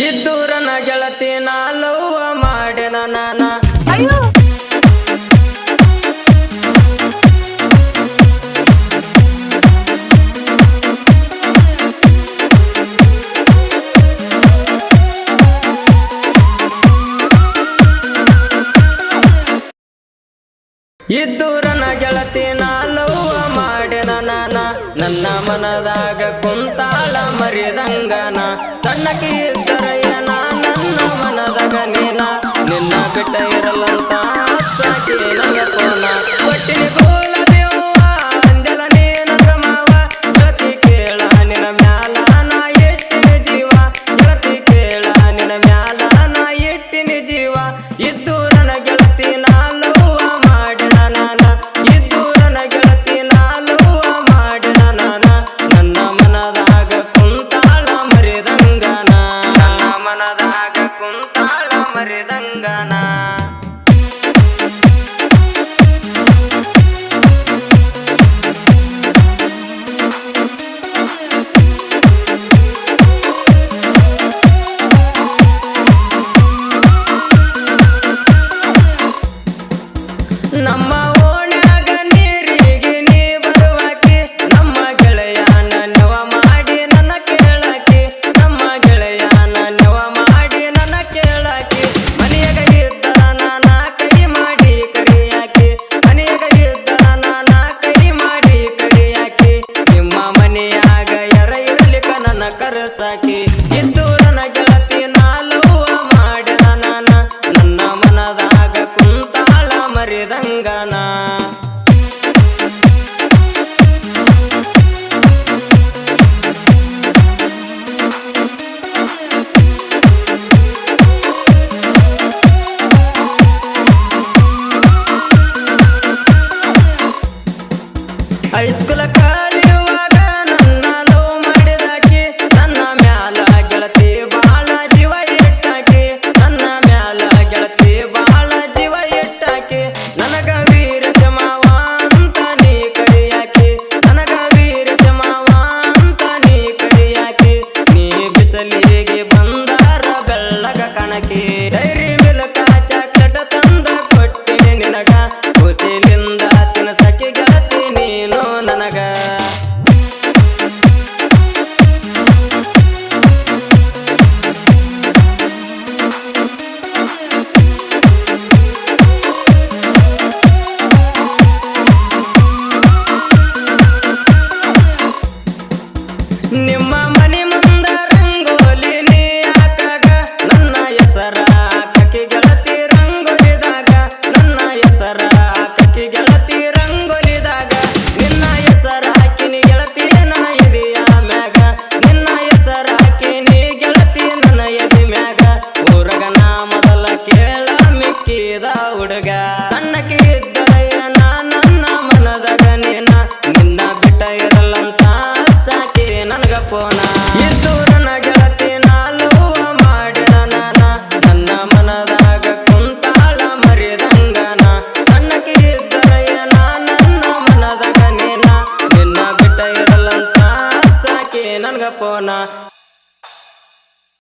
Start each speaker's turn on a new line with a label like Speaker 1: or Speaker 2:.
Speaker 1: ಇದ್ದೂರನ ಗೆಳತಿ ನಾಲವ್ವ ಮಾಡ್ಯಾನ ನಾನ
Speaker 2: ಅಯ್ಯೋ
Speaker 1: ಇದ್ದೂರನ ಗೆಳತಿ ನಾಲವ್ವ ಮಾಡ್ಯಾನ ನಾನ ನನ್ನ ಮನದಾಗ ಕುಂತಾಳ ಮರಿದಂಗನ ಸಣ್ಣಕಿ ಇದ್ದರಯ್ಯನ ನನ್ನ ಮನದಾಗ ನೀನ ನಿನ್ನ ಬಿಟ್ಟ ಇರಲಂತ ಸಾಕಿ ನನ್ನ ಕೋನ ಒಟ್ಟಿನ ಗೋಲದೇವ್ವ ಅಂದೆಲ ನೀನಗ ಮಾವ ಗೆಳತಿ ಕೇಳ ನಿನ್ನ ಮ್ಯಾಲ ನಾ ಇಟ್ಟಿನ ಜೀವ ಗೆಳತಿ ಕೇಳ ನಿನ್ನ ಮ್ಯಾಲ ನಾ ಇಟ್ಟಿನ ಜೀವ ಇದ್ದೂರನ ಗೆಳತಿ ನಾಲವ್ವ ಮಾಡ್ಯಾನ ನಾನ ಇದ್ದೂರನ ಗೆಳತಿ ನಾಲವ್ವ ಮಾಡ್ಯಾನ ನಾನ ನನ್ನ ಮನದಾಗ ಕುಂತಾಳ ಮರಿದಂಗನ ನನ್ನ ಮನದಾಗ ಕುಂತಾಳ ಮರಿದಂಗನ ನಮ್ಮ ಓಣ್ಯಾಗ ನೀರಿಗೆ ನೀ ಬರುವಾಕಿ ನಮ್ಮ ಗೆಳೆಯನ ನೆವ ಮಾಡಿ ನನ್ನ ಕೇಳಾಕಿ ನಮ್ಮ ಗೆಳೆಯನ ನೆವ ಮಾಡಿ ನನ್ನ ಕೇಳಾಕಿ ಮನೆಯಾಗ ಇದ್ದರ ನಾನ ಕೈ ಮಾಡಿ ಕರಿಯಾಕಿ ಮನೆಯಾಗ ಇದ್ದರ ನಾನ ಕೈ ಮಾಡಿ ಕರಿಯಾಕಿ ನಿಮ್ಮ ಮನೆಯಾಗ ಯಾರ ಇರಲಿಕ್ಕ ನನ್ನ ಕರೆಸಾಕಿ ಇದ್ದೂರನ ಗೆಳತಿ ನಾಲವ್ವ ಮಾಡ್ಯಾನ ನಾನ ನನ್ನ ಮನದಾಗ ಕುಂತಾಳ ಮರಿದಂಗನ ಹೈಸ್ಕೂಲ ಕಲಿಯುವಾಗ ನನ್ನ ಲವ್ ಮಾಡಿದಾಕಿ ನನ್ನ ಮ್ಯಾಲ ಗೆಳತಿ ಬಾಳ ಜೀವ ಇಟ್ಟಾಕಿ ನನ್ನ ಮ್ಯಾಲ ಗೆಳತಿ ಬಾಳ ಜೀವ ಇಟ್ಟಾಕಿ ನನಗ ವೀರ ಜಮಾವ ಅಂತ ನೀ ಕರಿಯಾಕಿ ನನಗ ವೀರ ಜಮಾವ ಅಂತ ನೀ ಕರಿಯಾಕಿ ನೀ ಬಿಸಲಿಗೆ ಬಂದಾರ ಬೆಳ್ಳಗ ಕಣಕಿ ಡೈರಿ ಮಿಲ್ಕ ಚಾಕ್ಲೇಟ್ ತಂದ ಕೊಟ್ಟಿನಿ ನಿನಗ ಖುಷಿಲಿಂದ ತಿನಸಕಿ ಗೆಳತಿ ನೀನು ನನಗ ನಿಮ್ಮ ಮನೆ ಮುಂದ ರಂಗೋಲಿ ನೀ ಹಾಕಾಗ ನನ್ನ ಹೆಸರ ಹಾಕಿ ಗೆಳತಿ ರಂಗೋಲಿದಾಗ ನನ್ನ ಹೆಸರ ಹಾಕಿ ಗೆಳತಿ ರಂಗೋಲಿದಾಗ ನಿನ್ನ ಹೆಸರ ಹಾಕಿನಿ ಗೆಳತಿ ನನ್ನ ಎದೆಯ ಮ್ಯಾಗ ನಿನ್ನ ಹೆಸರ ಹಾಕಿನಿ ಗೆಳತಿ ನನ್ನ ಎದೆ ಮ್ಯಾಗ ಊರಗ ನಾ ಮೊದಲ ಕೇಳ ಮಿಕ್ಕಿದ ಹುಡುಗ